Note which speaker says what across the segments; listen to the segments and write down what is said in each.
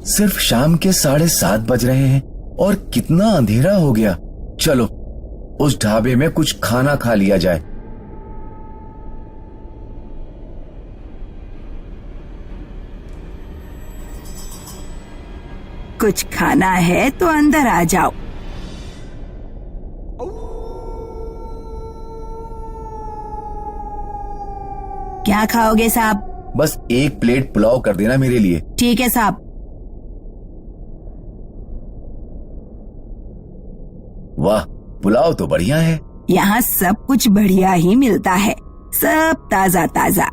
Speaker 1: सिर्फ शाम के 7:30 बज रहे हैं और कितना अंधेरा हो गया। चलो उस ढाबे में कुछ खाना खा लिया जाए।
Speaker 2: कुछ खाना है तो अंदर आ जाओ। क्या खाओगे साहब?
Speaker 1: बस 1 प्लेट पुलाव कर देना मेरे लिए।
Speaker 2: ठीक है साहब।
Speaker 1: वाह, पुलाव तो बढ़िया है।
Speaker 2: यहाँ सब कुछ बढ़िया ही मिलता है, सब ताजा ताजा।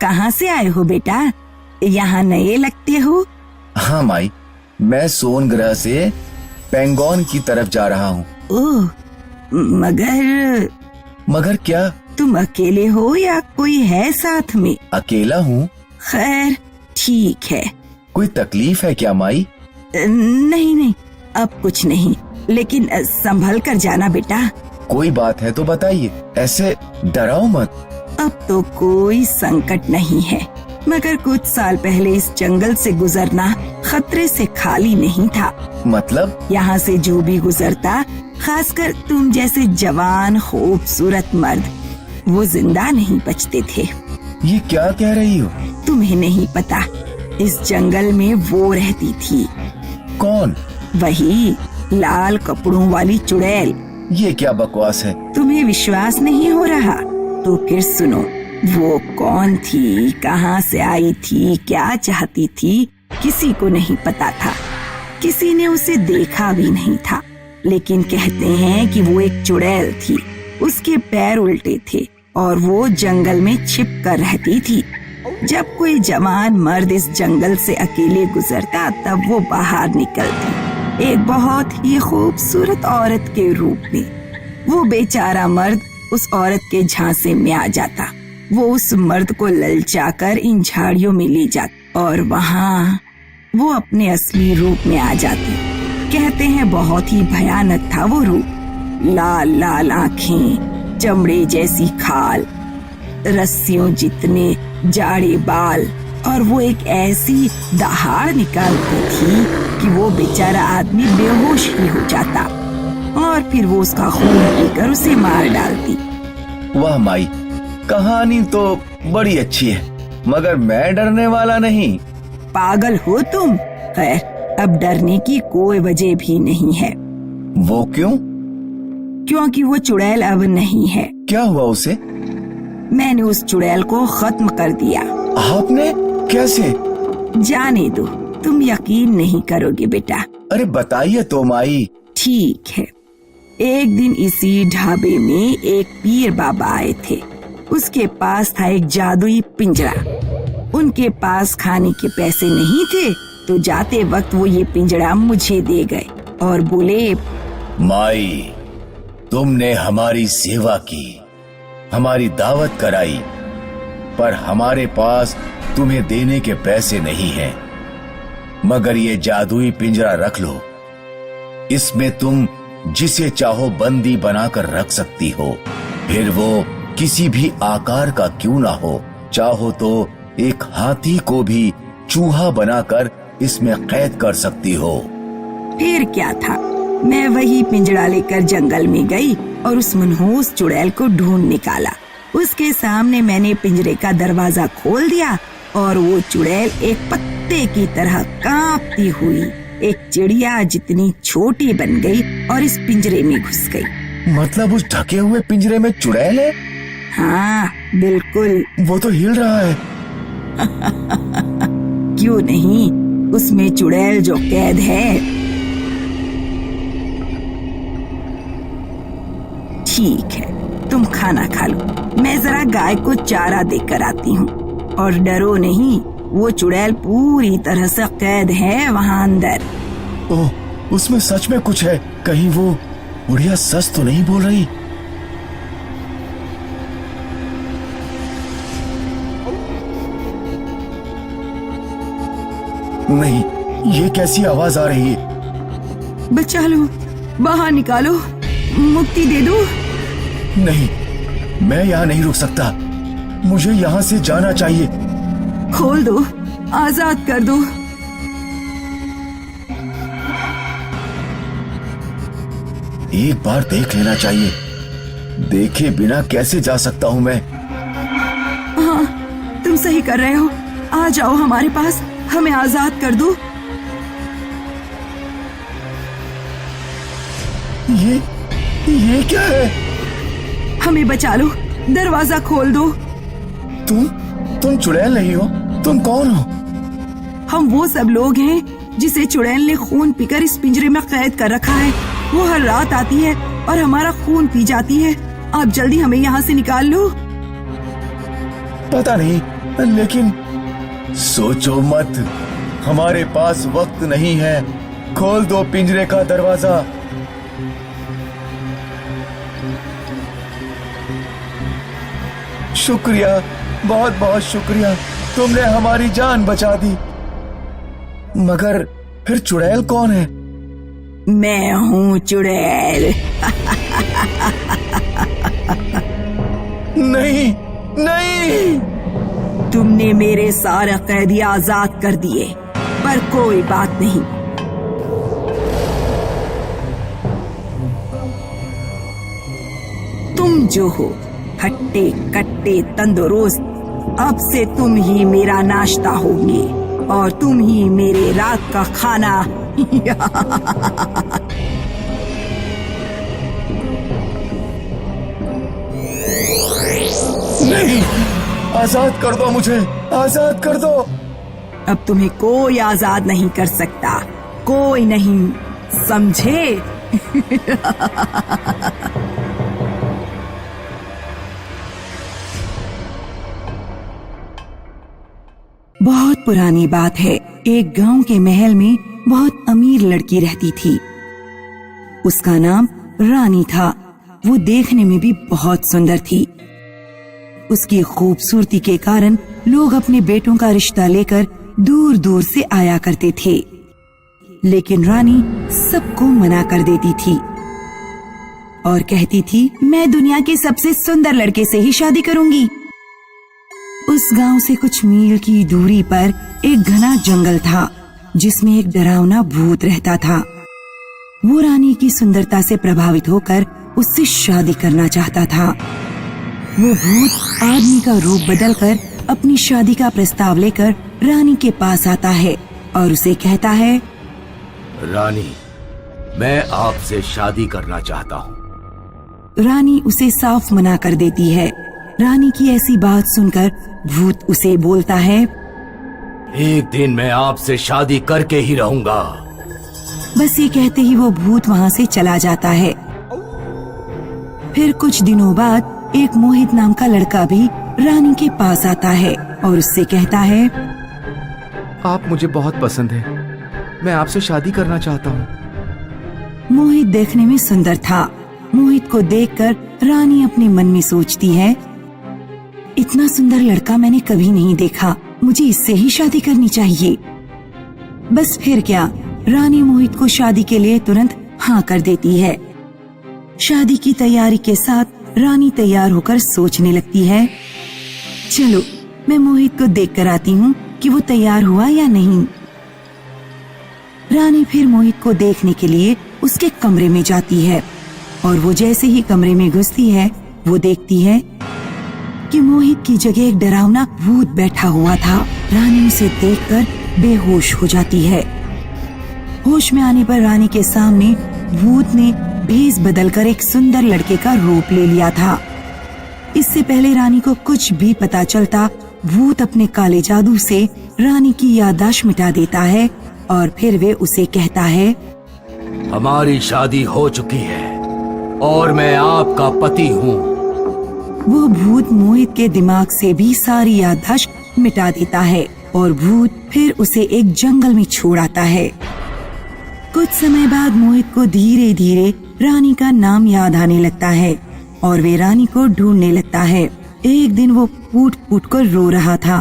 Speaker 2: कहाँ से आए हो बेटा? यहाँ नए लगते हो।
Speaker 1: हाँ माई, मैं सोन ग्रह से पेंगोन की तरफ जा रहा हूँ।
Speaker 2: ओह,
Speaker 1: मगर क्या?
Speaker 2: तुम अकेले हो या कोई है साथ में?
Speaker 1: अकेला हूँ।
Speaker 2: खैर ठीक है।
Speaker 1: कोई तकलीफ है क्या माई?
Speaker 2: नहीं नहीं, अब कुछ नहीं, लेकिन संभल कर जाना बेटा।
Speaker 1: कोई बात है तो बताइए, ऐसे डराओ मत।
Speaker 2: अब तो कोई संकट नहीं है, मगर कुछ साल पहले इस जंगल से गुजरना खतरे से खाली नहीं था।
Speaker 1: मतलब?
Speaker 2: यहाँ से जो भी गुजरता, खासकर तुम जैसे जवान खूबसूरत मर्द, वो जिंदा नहीं बचते थे।
Speaker 1: ये क्या कह रही हो?
Speaker 2: तुम्हें नहीं पता, इस जंगल में वो रहती थी।
Speaker 1: कौन?
Speaker 2: वही लाल कपड़ों वाली चुड़ैल।
Speaker 1: ये क्या बकवास है?
Speaker 2: तुम्हें विश्वास नहीं हो रहा तो फिर सुनो। वो कौन थी, कहाँ से आई थी, क्या चाहती थी, किसी को नहीं पता था। किसी ने उसे देखा भी नहीं था, लेकिन कहते हैं कि वो एक चुड़ैल थी। उसके पैर उल्टे थे और वो जंगल में छिप कर रहती थी। जब कोई जवान मर्द इस जंगल से अकेले गुजरता, तब वो बाहर निकलती, एक बहुत ही खूबसूरत औरत के रूप में। वो बेचारा मर्द उस औरत के झांसे में आ जाता। वो उस मर्द को ललचाकर इन झाड़ियों में ले जाता और वहाँ वो अपने असली रूप में आ जाती। कहते हैं बहुत ही भयानक था वो रूप। लाल लाल आँखें, चमड़े जैसी खाल, रस्सियों जितने जाड़े बाल, और वो एक ऐसी दहाड़ निकालती थी कि वो बेचारा आदमी बेहोश ही हो जाता और फिर वो उसका खून पीकर उसे मार डालती।
Speaker 1: वाह माई, कहानी तो बड़ी अच्छी है, मगर मैं डरने वाला नहीं।
Speaker 2: पागल हो तुम? खैर, अब डरने की कोई वजह भी नहीं है।
Speaker 1: वो क्यों?
Speaker 2: क्योंकि वो चुड़ैल अब नहीं है।
Speaker 1: क्या हुआ उसे?
Speaker 2: मैंने उस चुड़ैल को खत्म कर दिया।
Speaker 1: आपने? कैसे?
Speaker 2: जाने दो, तुम यकीन नहीं करोगे बेटा।
Speaker 1: अरे बताइए तो माई।
Speaker 2: ठीक है। एक दिन इसी ढाबे में एक पीर बाबा आए थे। उसके पास था एक जादुई पिंजरा। उनके पास खाने के पैसे नहीं थे, तो जाते वक्त वो ये पिंजरा मुझे दे गए और बोले,
Speaker 1: माई, तुमने हमारी सेवा की, हमारी दावत कराई, पर हमारे पास तुम्हें देने के पैसे नहीं हैं। मगर ये जादुई पिंजरा रख लो, इसमें तुम जिसे चाहो बंदी बनाकर रख सकती हो, फिर वो किसी भी आकार का क्यों ना हो। चाहो तो एक हाथी को भी चूहा बनाकर इसमें कैद कर सकती हो।
Speaker 2: फिर क्या था, मैं वही पिंजरा लेकर जंगल में गई और उस मनहूस चुड़ैल को ढूंढ निकाला। उसके सामने मैंने पिंजरे का दरवाजा खोल दिया और वो चुड़ैल एक पत्ते की तरह कांपती हुई एक चिड़िया जितनी छोटी बन गई और इस पिंजरे में घुस गई।
Speaker 1: मतलब उस ढके हुए पिंजरे में चुड़ैल है?
Speaker 2: हाँ बिल्कुल।
Speaker 1: वो तो हिल रहा है।
Speaker 2: क्यों नहीं, उसमें चुड़ैल जो कैद है। ठीक है, तुम खाना खा लो, मैं जरा गाय को चारा देकर आती हूँ। और डरो नहीं, वो चुड़ैल पूरी तरह से कैद है वहाँ अंदर।
Speaker 1: ओह, उसमें सच में कुछ है। कहीं वो बुढ़िया सच तो नहीं बोल रही? नहीं, ये कैसी आवाज आ रही है?
Speaker 2: बचा लो, बाहर निकालो, मुक्ति दे दो।
Speaker 1: नहीं, मैं यहाँ नहीं रुक सकता, मुझे यहाँ से जाना चाहिए।
Speaker 2: खोल दो, आजाद कर दो।
Speaker 1: एक बार देख लेना चाहिए, देखे बिना कैसे जा सकता हूँ मैं।
Speaker 2: हाँ, तुम सही कर रहे हो। आ जाओ हमारे पास, हमें आजाद कर दो।
Speaker 1: ये क्या है?
Speaker 2: हमें बचा लो, दरवाजा खोल दो।
Speaker 1: तुम चुड़ैल नहीं हो, तुम कौन हो?
Speaker 2: हम वो सब लोग हैं जिसे चुड़ैल ने खून पीकर इस पिंजरे में कैद कर रखा है। वो हर रात आती है और हमारा खून पी जाती है। आप जल्दी हमें यहाँ से निकाल लो।
Speaker 1: पता नहीं, लेकिन सोचो मत, हमारे पास वक्त नहीं है। खोल दो पिंजरे का दरवाजा। शुक्रिया, बहुत बहुत शुक्रिया, तुमने हमारी जान बचा दी। मगर फिर चुड़ैल कौन है?
Speaker 2: मैं हूँ चुड़ैल।
Speaker 1: नहीं नहीं,
Speaker 2: तुमने मेरे सारे कैदी आजाद कर दिए, पर कोई बात नहीं। तुम जो हो, हट्टे कट्टे तंदुरुस्त, अब से तुम ही मेरा नाश्ता होंगे और तुम ही मेरे रात का खाना।
Speaker 1: नहीं, आजाद कर दो मुझे, आजाद कर दो।
Speaker 2: अब तुम्हें कोई आजाद नहीं कर सकता, कोई नहीं, समझे? बहुत पुरानी बात है। एक गांव के महल में बहुत अमीर लड़की रहती थी। उसका नाम रानी था। वो देखने में भी बहुत सुंदर थी। उसकी खूबसूरती के कारण लोग अपने बेटों का रिश्ता लेकर दूर दूर से आया करते थे, लेकिन रानी सबको मना कर देती थी और कहती थी, मैं दुनिया के सबसे सुंदर लड़के से ही शादी करूंगी। उस गांव से कुछ मील की दूरी पर एक घना जंगल था, जिसमें एक डरावना भूत रहता था। वो रानी की सुंदरता से प्रभावित होकर उससे शादी करना चाहता था। वो भूत आदमी का रूप बदलकर अपनी शादी का प्रस्ताव लेकर रानी के पास आता है और उसे कहता है,
Speaker 1: रानी, मैं आपसे शादी करना चाहता हूँ।
Speaker 2: रानी उसे साफ मना कर देती है। रानी की ऐसी बात सुनकर भूत उसे बोलता है,
Speaker 1: एक दिन मैं आपसे शादी करके ही रहूंगा।
Speaker 2: बस ये कहते ही वो भूत वहाँ से चला जाता है। फिर कुछ दिनों बाद एक मोहित नाम का लड़का भी रानी के पास आता है और उससे कहता है,
Speaker 3: आप मुझे बहुत पसंद है, मैं आपसे शादी करना चाहता हूँ।
Speaker 2: मोहित देखने में सुंदर था। मोहित को देखकर रानी अपने मन में सोचती है, इतना सुंदर लड़का मैंने कभी नहीं देखा, मुझे इससे ही शादी करनी चाहिए। बस फिर क्या, रानी मोहित को शादी के लिए तुरंत हाँ कर देती है। शादी की तैयारी के साथ रानी तैयार होकर सोचने लगती है, चलो मैं मोहित को देख कर आती हूँ कि वो तैयार हुआ या नहीं। रानी फिर मोहित को देखने के लिए उसके कमरे में जाती है और वो जैसे ही कमरे में घुसती है, वो देखती है कि मोहित की जगह एक डरावना भूत बैठा हुआ था। रानी उसे देखकर बेहोश हो जाती है। होश में आने पर रानी के सामने भूत ने भेष बदलकर एक सुंदर लड़के का रूप ले लिया था। इससे पहले रानी को कुछ भी पता चलता, भूत अपने काले जादू से रानी की याददाश्त मिटा देता है और फिर वे उसे कहता है,
Speaker 1: हमारी शादी हो चुकी है और मैं आपका पति हूँ।
Speaker 2: वो भूत मोहित के दिमाग से भी सारी याददाश्त मिटा देता है और भूत फिर उसे एक जंगल में छोड़ आता है। कुछ समय बाद मोहित को धीरे धीरे रानी का नाम याद आने लगता है और वे रानी को ढूंढने लगता है। एक दिन वो फूट फूट कर रो रहा था।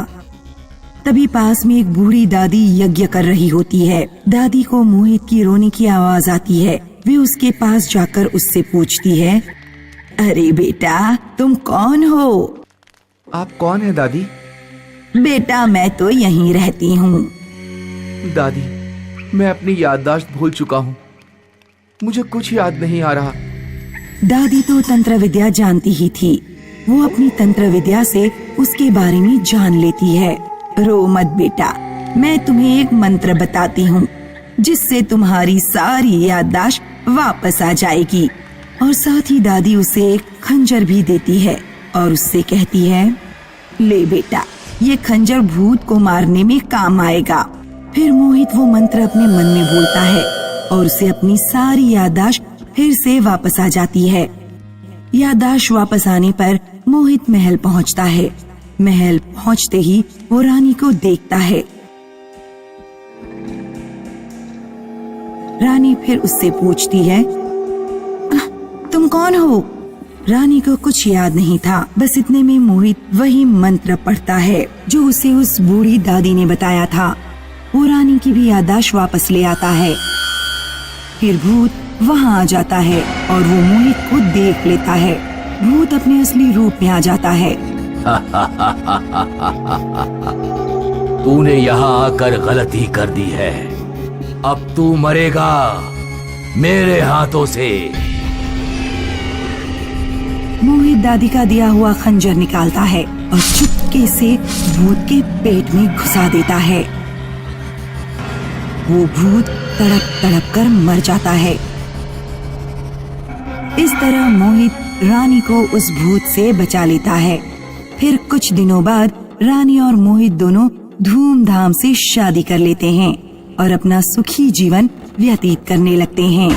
Speaker 2: तभी पास में एक बूढ़ी दादी यज्ञ कर रही होती है। दादी को मोहित की रोने की आवाज आती है। वे उसके पास जाकर उससे पूछती है, अरे बेटा, तुम कौन हो?
Speaker 3: आप कौन है दादी?
Speaker 2: बेटा, मैं तो यहीं रहती हूँ।
Speaker 3: दादी, मैं अपनी याददाश्त भूल चुका हूँ। मुझे कुछ याद नहीं आ रहा।
Speaker 2: दादी तो तंत्र विद्या जानती ही थी। वो अपनी तंत्र विद्या से उसके बारे में जान लेती है। रो मत बेटा, मैं तुम्हें एक मंत्र बताती हूँ जिससे तुम्हारी सारी याददाश्त वापस आ जाएगी। और साथ ही दादी उसे एक खंजर भी देती है और उससे कहती है, ले बेटा, ये खंजर भूत को मारने में काम आएगा। फिर मोहित वो मंत्र अपने मन में बोलता है और उसे अपनी सारी याददाश्त फिर से वापस आ जाती है। याददाश्त वापस आने पर मोहित महल पहुंचता है। महल पहुंचते ही वो रानी को देखता है। रानी फिर उससे पूछती है, तुम कौन हो? रानी को कुछ याद नहीं था। बस इतने में मोहित वही मंत्र पढ़ता है जो उसे उस बूढ़ी दादी ने बताया था। वो रानी की भी याददाश्त वापस ले आता है। फिर भूत वहाँ आ जाता है और वो मोहित को देख लेता है। भूत अपने असली रूप में आ जाता है।
Speaker 1: तूने यहाँ आकर गलती कर दी है। अब तू मरेगा मेरे हाथों से।
Speaker 2: मोहित दादी का दिया हुआ खंजर निकालता है और चुपके से भूत के पेट में घुसा देता है। वो भूत तड़प तड़प कर मर जाता है। इस तरह मोहित रानी को उस भूत से बचा लेता है। फिर कुछ दिनों बाद रानी और मोहित दोनों धूमधाम से शादी कर लेते हैं और अपना सुखी जीवन व्यतीत करने लगते हैं।